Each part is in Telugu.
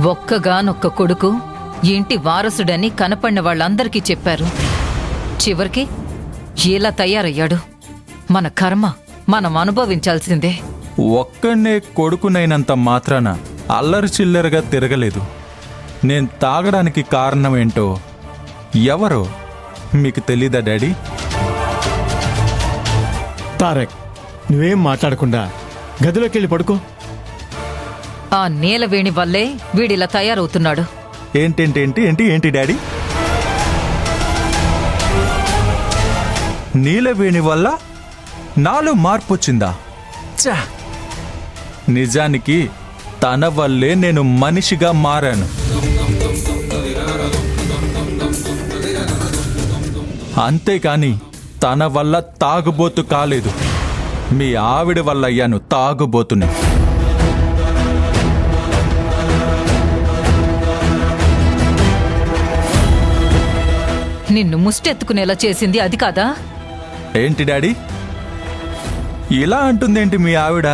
ఒక్కగానొక్క కొడుకు ఇంటి వారసుడని కనపడిన వాళ్ళందరికీ చెప్పారు. చివరికి ఇలా తయారయ్యాడు. మన కర్మ మనం అనుభవించాల్సిందే. ఒక్కనే కొడుకునైనంత మాత్రాన అల్లరి చిల్లరగా తిరగలేదు. నేను తాగడానికి కారణమేంటో ఎవరో మీకు తెలీదా డాడీ? తారక్, నువ్వేం మాట్లాడకుండా గదిలోకి వెళ్ళి పడుకో. ఆ నీలవేణి వల్లే వీడిలా తయారవుతున్నాడు. ఏంటి డాడీ? నీలవేణి వల్ల నాలో మార్పు వచ్చిందా? ఛా! నిజానికి తన వల్లే నేను మనిషిగా మారాను. అంతేకాని తన వల్ల తాగుబోతు కాలేదు. మీ ఆవిడ వల్ల అయ్యాను తాగుబోతుని. నిన్ను ముష్టెత్తుకునేలా చేసింది అది కాదా? ఏంటి డాడీ ఇలా అంటుందేంటి మీ ఆవిడ?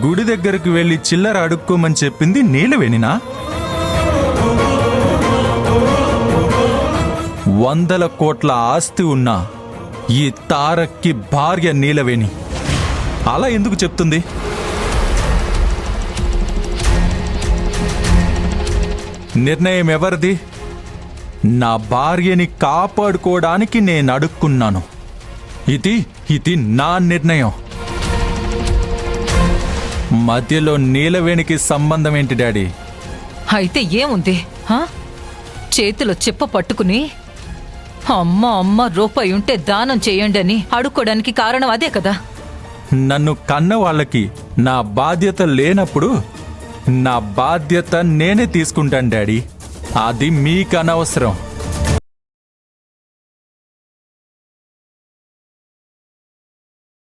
గుడి దగ్గరకు వెళ్ళి చిల్లర అడుక్కోమని చెప్పింది నీలవేణినా? 100 కోట్ల ఆస్తి ఉన్న ఈ తారక్కి భార్య నీలవేణి అలా ఎందుకు చెప్తుంది? నిర్ణయం ఎవరిది? నా భార్యని కాపాడుకోవడానికి నేను అడుక్కున్నాను. ఇది నా నిర్ణయం. మధ్యలో నీలవేణికి సంబంధం ఏంటి డాడీ? అయితే ఏముంది? చేతిలో చెప్ప పట్టుకుని అమ్మ రూపాయి ఉంటే దానం చేయండి అని అడుక్కోడానికి కారణం అదే కదా. నన్ను కన్న వాళ్ళకి నా బాధ్యత లేనప్పుడు నా బాధ్యత నేనే తీసుకుంటాను డాడీ. అది మీకు అనవసరం.